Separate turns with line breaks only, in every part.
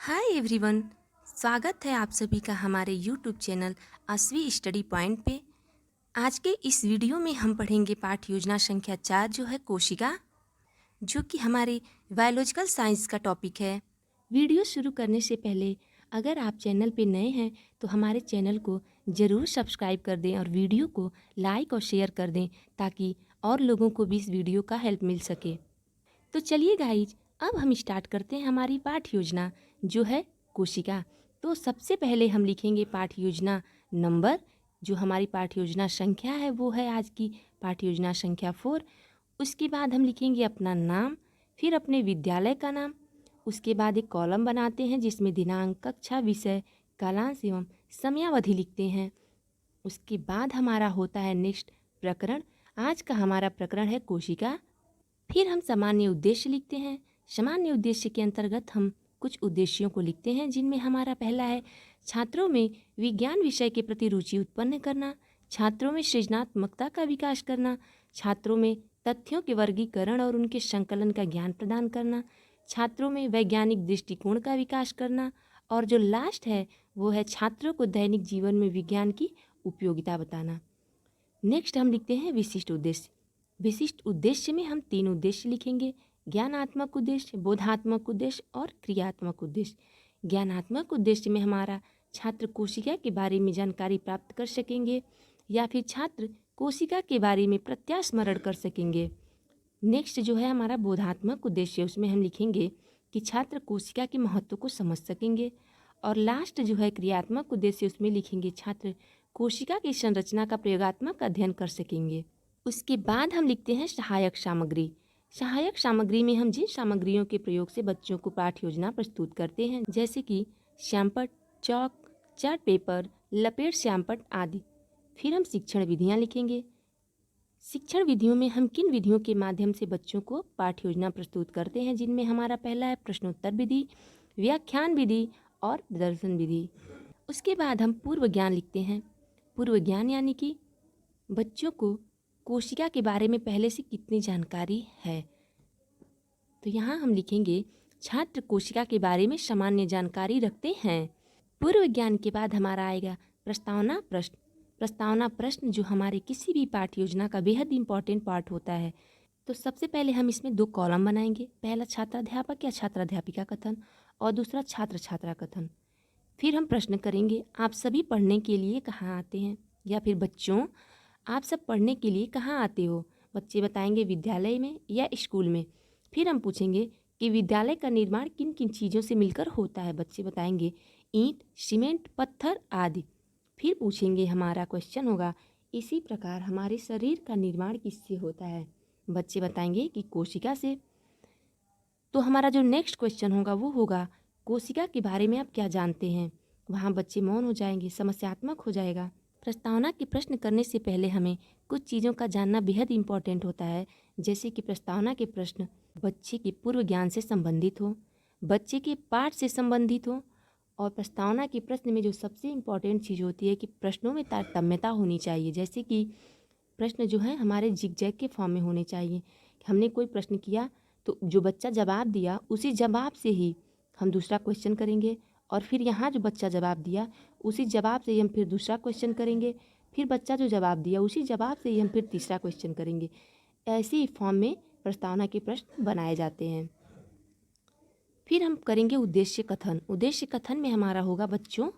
Hi everyone. स्वागत है आप सभी का हमारे यूट्यूब चैनल अस्वी स्टडी पॉइंट पे। आज के इस वीडियो में हम पढ़ेंगे पाठ योजना संख्या 4 जो है कोशिका, जो कि हमारे बायोलॉजिकल साइंस का टॉपिक है। वीडियो शुरू करने से पहले अगर आप चैनल पे नए हैं तो हमारे चैनल को ज़रूर सब्सक्राइब कर दें और वीडियो को लाइक और शेयर कर दें ताकि और लोगों को भी इस वीडियो का हेल्प मिल सके। तो चलिए गाइज, अब हम स्टार्ट करते हैं हमारी पाठ योजना जो है कोशिका। तो सबसे पहले हम लिखेंगे पाठ योजना नंबर। जो हमारी पाठ योजना संख्या है वो है आज की पाठ योजना संख्या 4। उसके बाद हम लिखेंगे अपना नाम, फिर अपने विद्यालय का नाम। उसके बाद एक कॉलम बनाते हैं जिसमें दिनांक, कक्षा, विषय, कालांश एवं समयावधि लिखते हैं। उसके बाद हमारा होता है नेक्स्ट प्रकरण। आज का हमारा प्रकरण है कोशिका। फिर हम सामान्य उद्देश्य लिखते हैं। सामान्य उद्देश्य के अंतर्गत हम कुछ उद्देश्यों को लिखते हैं जिनमें हमारा पहला है छात्रों में विज्ञान विषय के प्रति रुचि उत्पन्न करना, छात्रों में सृजनात्मकता का विकास करना, छात्रों में तथ्यों के वर्गीकरण और उनके संकलन का ज्ञान प्रदान करना, छात्रों में वैज्ञानिक दृष्टिकोण का विकास करना, और जो लास्ट है वो है छात्रों को दैनिक जीवन में विज्ञान की उपयोगिता बताना। नेक्स्ट हम लिखते हैं विशिष्ट उद्देश्य। विशिष्ट उद्देश्य में हम 3 उद्देश्य लिखेंगे: ज्ञानात्मक उद्देश्य, बोधात्मक उद्देश्य और क्रियात्मक उद्देश्य। ज्ञानात्मक उद्देश्य में हमारा छात्र कोशिका के बारे में जानकारी प्राप्त कर सकेंगे या फिर छात्र कोशिका के बारे में प्रत्यास्मरण कर सकेंगे। नेक्स्ट जो है हमारा बोधात्मक उद्देश्य, उसमें हम लिखेंगे कि छात्र कोशिका के महत्व को समझ सकेंगे। और लास्ट जो है क्रियात्मक उद्देश्य, उसमें लिखेंगे छात्र कोशिका की संरचना का प्रयोगात्मक अध्ययन कर सकेंगे। उसके बाद हम लिखते हैं सहायक सामग्री। सहायक सामग्री में हम जिन सामग्रियों के प्रयोग से बच्चों को पाठ योजना प्रस्तुत करते हैं, जैसे कि श्यामपट्ट, चौक, चार्ट पेपर, लपेट श्यामपट्ट आदि। फिर हम शिक्षण विधियाँ लिखेंगे। शिक्षण विधियों में हम किन विधियों के माध्यम से बच्चों को पाठ योजना प्रस्तुत करते हैं, जिनमें हमारा पहला है प्रश्नोत्तर विधि, व्याख्यान विधि और प्रदर्शन विधि। उसके बाद हम पूर्व ज्ञान लिखते हैं। पूर्व ज्ञान यानी कि बच्चों को कोशिका के बारे में पहले से कितनी जानकारी है। तो यहाँ हम लिखेंगे छात्र कोशिका के बारे में सामान्य जानकारी रखते हैं। पूर्व ज्ञान के बाद हमारा आएगा प्रस्तावना प्रश्न। प्रस्तावना प्रश्न जो हमारे किसी भी पाठ योजना का बेहद इंपॉर्टेंट पार्ट होता है। तो सबसे पहले हम इसमें 2 कॉलम बनाएंगे। पहला छात्राध्यापक या छात्राध्यापिका कथन और दूसरा छात्र छात्रा कथन। फिर हम प्रश्न करेंगे, आप सभी पढ़ने के लिए कहाँ आते हैं, या फिर बच्चों आप सब पढ़ने के लिए कहाँ आते हो। बच्चे बताएंगे विद्यालय में या स्कूल में। फिर हम पूछेंगे कि विद्यालय का निर्माण किन किन चीज़ों से मिलकर होता है। बच्चे बताएंगे ईंट, सीमेंट, पत्थर आदि। फिर पूछेंगे, हमारा क्वेश्चन होगा इसी प्रकार हमारे शरीर का निर्माण किससे होता है। बच्चे बताएंगे कि कोशिका से। तो हमारा जो नेक्स्ट क्वेश्चन होगा वो होगा कोशिका के बारे में आप क्या जानते हैं। वहाँ बच्चे मौन हो जाएंगे, समस्यात्मक हो जाएगा। प्रस्तावना के प्रश्न करने से पहले हमें कुछ चीज़ों का जानना बेहद इंपॉर्टेंट होता है, जैसे कि प्रस्तावना के प्रश्न बच्चे के पूर्व ज्ञान से संबंधित हो, बच्चे के पाठ से संबंधित हो, और प्रस्तावना के प्रश्न में जो सबसे इम्पॉर्टेंट चीज़ होती है कि प्रश्नों में तारतम्यता होनी चाहिए। जैसे कि प्रश्न जो है हमारे जिगजैग के फॉर्म में होने चाहिए। हमने कोई प्रश्न किया तो जो बच्चा जवाब दिया उसी जवाब से ही हम दूसरा क्वेश्चन करेंगे, और फिर यहाँ जो बच्चा जवाब दिया उसी जवाब से ही हम फिर दूसरा क्वेश्चन करेंगे, फिर बच्चा जो जवाब दिया उसी जवाब से ही हम फिर तीसरा क्वेश्चन करेंगे। ऐसे ही फॉर्म में प्रस्तावना के प्रश्न बनाए जाते हैं। फिर हम करेंगे उद्देश्य कथन। उद्देश्य कथन में हमारा होगा, बच्चों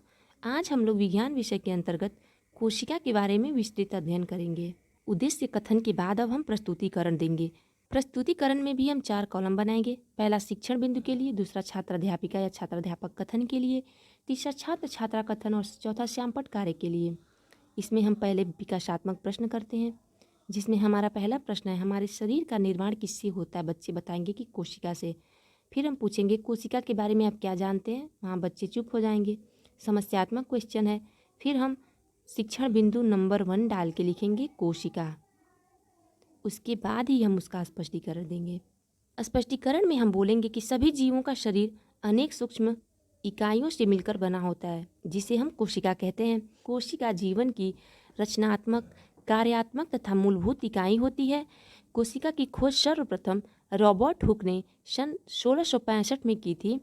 आज हम लोग विज्ञान विषय के अंतर्गत कोशिका के बारे में विस्तृत अध्ययन करेंगे। उद्देश्य कथन के बाद अब हम प्रस्तुतिकरण देंगे। प्रस्तुतिकरण में भी हम 4 कॉलम बनाएंगे। पहला शिक्षण बिंदु के लिए, दूसरा छात्राध्यापिका या छात्राध्यापक कथन के लिए, तीसरा छात्र छात्रा कथन और चौथा श्यामपट्ट कार्य के लिए। इसमें हम पहले विकासात्मक प्रश्न करते हैं, जिसमें हमारा पहला प्रश्न है, हमारे शरीर का निर्माण किससे होता है। बच्चे बताएंगे कि कोशिका से। फिर हम पूछेंगे कोशिका के बारे में आप क्या जानते हैं। वहाँ बच्चे चुप हो जाएंगे, समस्यात्मक क्वेश्चन है। फिर हम शिक्षण बिंदु नंबर 1 डाल के लिखेंगे कोशिका। उसके बाद ही हम उसका स्पष्टीकरण देंगे। स्पष्टीकरण में हम बोलेंगे कि सभी जीवों का शरीर अनेक सूक्ष्म इकाइयों से मिलकर बना होता है, जिसे हम कोशिका कहते हैं। कोशिका जीवन की रचनात्मक, कार्यात्मक तथा मूलभूत इकाई होती है। कोशिका की खोज सर्वप्रथम रॉबर्ट हुक ने सन 1665 में की थी।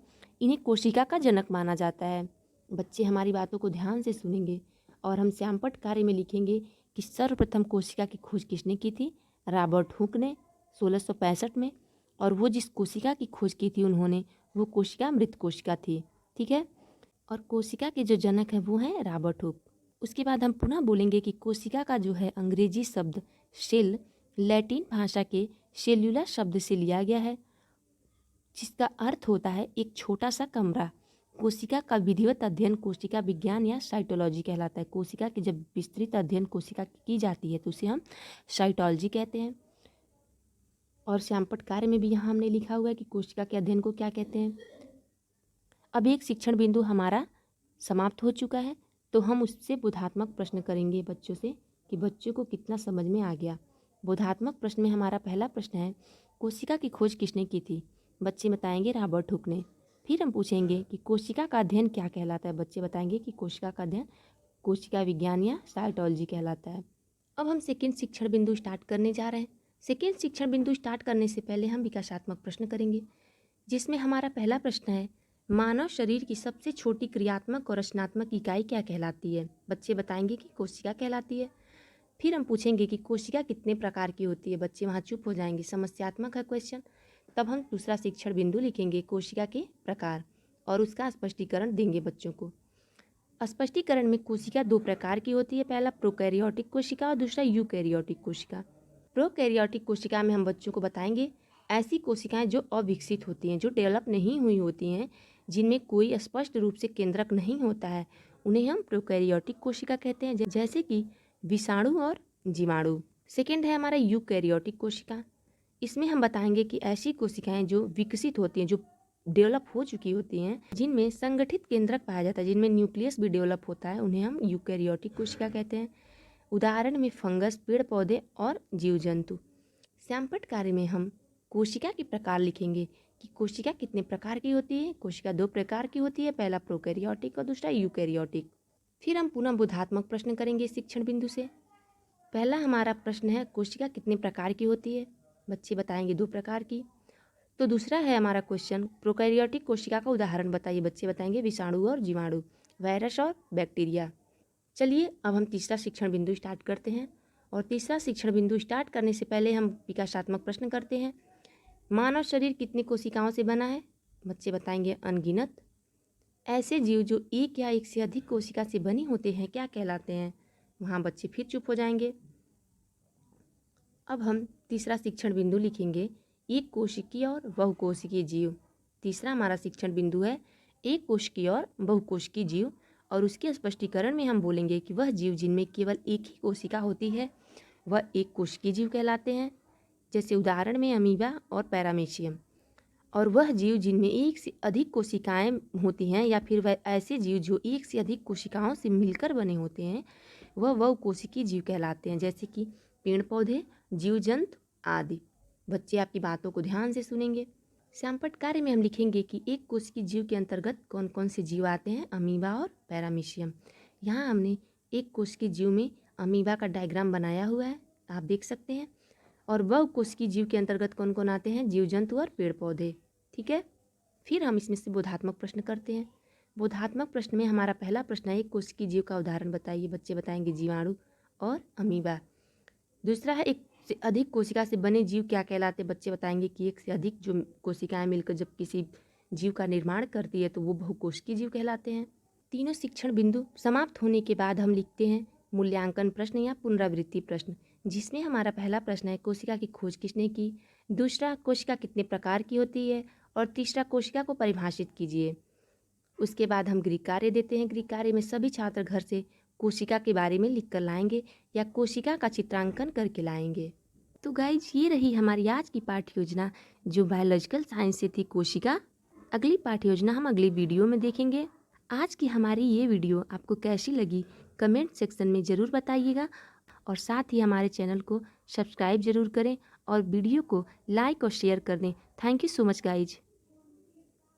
इन्हें कोशिका का जनक माना जाता है। बच्चे हमारी बातों को ध्यान से सुनेंगे और हम श्यामपट्ट कार्य में लिखेंगे कि सर्वप्रथम कोशिका की खोज किसने की थी? रॉबर्ट हुक ने 1665 में। और वो जिस कोशिका की खोज की थी उन्होंने, वो कोशिका मृत कोशिका थी। ठीक है, और कोशिका के जो जनक हैं वो हैं रॉबर्ट हुक। उसके बाद हम पुनः बोलेंगे कि कोशिका का जो है अंग्रेजी शब्द सेल लैटिन भाषा के सेल्यूला शब्द से लिया गया है, जिसका अर्थ होता है एक छोटा सा कमरा। कोशिका का विधिवत अध्ययन कोशिका विज्ञान या साइटोलॉजी कहलाता है। कोशिका की जब विस्तृत अध्ययन कोशिका की जाती है तो उसे हम साइटोलॉजी कहते हैं। और श्यामपट्ट कार्य में भी यहाँ हमने लिखा हुआ है कि कोशिका के अध्ययन को क्या कहते हैं। अब एक शिक्षण बिंदु हमारा समाप्त हो चुका है, तो हम उससे बोधात्मक प्रश्न करेंगे बच्चों से कि बच्चों को कितना समझ में आ गया। बोधात्मक प्रश्न में हमारा पहला प्रश्न है, कोशिका की खोज किसने की थी? बच्चे बताएंगे रॉबर्ट हुक ने। फिर हम पूछेंगे कि कोशिका का अध्ययन क्या कहलाता है? बच्चे बताएंगे कि कोशिका का अध्ययन कोशिका विज्ञान या साइटोलॉजी कहलाता है। अब हम सेकेंड शिक्षण बिंदु स्टार्ट करने जा रहे हैं। सेकेंड शिक्षण बिंदु स्टार्ट करने से पहले हम विकासात्मक प्रश्न करेंगे, जिसमें हमारा पहला प्रश्न है, मानव शरीर की सबसे छोटी क्रियात्मक और रचनात्मक इकाई क्या कहलाती है? बच्चे बताएंगे कि कोशिका कहलाती है। फिर हम पूछेंगे कि कोशिका कितने प्रकार की होती है? बच्चे वहाँ चुप हो जाएंगे, समस्यात्मक है क्वेश्चन। तब हम दूसरा शिक्षण बिंदु लिखेंगे कोशिका के प्रकार और उसका स्पष्टीकरण देंगे बच्चों को। स्पष्टीकरण में कोशिका दो प्रकार की होती है, पहला प्रोकैरियोटिक कोशिका और दूसरा यूकैरियोटिक कोशिका। प्रोकैरियोटिक कोशिका में हम बच्चों को बताएंगे ऐसी कोशिकाएं जो अविकसित होती हैं, जो डेवलप नहीं हुई होती हैं, जिनमें कोई स्पष्ट रूप से केंद्रक नहीं होता है, उन्हें हम प्रोकैरियोटिक कोशिका कहते हैं, जैसे कि विषाणु और जीवाणु। सेकेंड है हमारा यूकैरियोटिक कोशिका। इसमें हम बताएंगे कि ऐसी कोशिकाएं जो विकसित होती हैं, जो डेवलप हो चुकी होती हैं, जिनमें संगठित केंद्रक पाया जाता है, जिनमें न्यूक्लियस भी डेवलप होता है, उन्हें हम यूकैरियोटिक कोशिका कहते हैं। उदाहरण में फंगस, पेड़ पौधे और जीव जंतु। श्यामपट्ट कार्य में हम कोशिका के प्रकार लिखेंगे कि कोशिका कितने प्रकार की होती है। कोशिका दो प्रकार की होती है, पहला प्रोकैरियोटिक और दूसरा यूकैरियोटिक। फिर हम पुनः बोधात्मक प्रश्न करेंगे शिक्षण बिंदु से। पहला हमारा प्रश्न है, कोशिका कितने प्रकार की होती है? बच्चे बताएंगे दो प्रकार की। तो दूसरा है हमारा क्वेश्चन, प्रोकैरियोटिक कोशिका का उदाहरण बताइए। बच्चे बताएंगे विषाणु और जीवाणु, वायरस और बैक्टीरिया। चलिए अब हम तीसरा शिक्षण बिंदु स्टार्ट करते हैं। और तीसरा शिक्षण बिंदु स्टार्ट करने से पहले हम विकासात्मक प्रश्न करते हैं। मानव शरीर कितनी कोशिकाओं से बना है? बच्चे बताएंगे अनगिनत। ऐसे जीव जो एक या एक से अधिक कोशिका से बने होते हैं क्या कहलाते हैं? वहाँ बच्चे फिर चुप हो जाएंगे। अब हम तीसरा शिक्षण बिंदु लिखेंगे, एक कोशिकीय और बहुकोशिकीय जीव। तीसरा हमारा शिक्षण बिंदु है एक कोशिकीय और बहुकोशिकीय जीव। और उसके स्पष्टीकरण में हम बोलेंगे कि वह जीव जिनमें केवल एक ही कोशिका होती है वह एक कोशिकीय जीव कहलाते हैं, जैसे उदाहरण में अमीबा और पैरामीशियम। और वह जीव जिनमें एक से अधिक कोशिकाएं होती हैं या फिर वह ऐसे जीव जो एक से अधिक कोशिकाओं से मिलकर बने होते हैं वह बहुकोशिकीय जीव कहलाते हैं, जैसे कि पेड़ पौधे, जीव जंतु आदि। बच्चे आपकी बातों को ध्यान से सुनेंगे। श्यामपट्ट कार्य में हम लिखेंगे कि एक कोशिकीय जीव के अंतर्गत कौन कौन से जीव आते हैं, अमीबा और पैरामीशियम। यहाँ हमने एक कोशिकीय जीव में अमीबा का डायग्राम बनाया हुआ है, आप देख सकते हैं। और बहुकोशिकीय जीव के अंतर्गत कौन कौन आते हैं, जीव जंतु और पेड़ पौधे। ठीक है, फिर हम इसमें से बोधात्मक प्रश्न करते हैं। बोधात्मक प्रश्न में हमारा पहला प्रश्न है, एक कोशिकीय जीव का उदाहरण बताइए। बच्चे बताएंगे जीवाणु और अमीबा। दूसरा है, एक से अधिक कोशिका से बने जीव क्या कहलाते? बच्चे बताएंगे कि एक से अधिक जो कोशिकाएं मिलकर जब किसी जीव का निर्माण करती है तो वो बहुकोशिकीय जीव कहलाते हैं। तीनों शिक्षण बिंदु समाप्त होने के बाद हम लिखते हैं मूल्यांकन प्रश्न या पुनरावृत्ति प्रश्न, जिसमें हमारा पहला प्रश्न है, कोशिका की खोज किसने की? दूसरा, कोशिका कितने प्रकार की होती है? और तीसरा, कोशिका को परिभाषित कीजिए। उसके बाद हम गृह कार्य देते हैं। गृह कार्य में सभी छात्र घर से कोशिका के बारे में लिख कर लाएंगे या कोशिका का चित्रांकन करके लाएंगे। तो गाइज, ये रही हमारी आज की पाठ्य योजना जो बायोलॉजिकल साइंस से थी, कोशिका। अगली पाठ्य योजना हम अगली वीडियो में देखेंगे। आज की हमारी ये वीडियो आपको कैसी लगी कमेंट सेक्शन में ज़रूर बताइएगा और साथ ही हमारे चैनल को सब्सक्राइब ज़रूर करें और वीडियो को लाइक और शेयर कर दें। Thank you so much guys.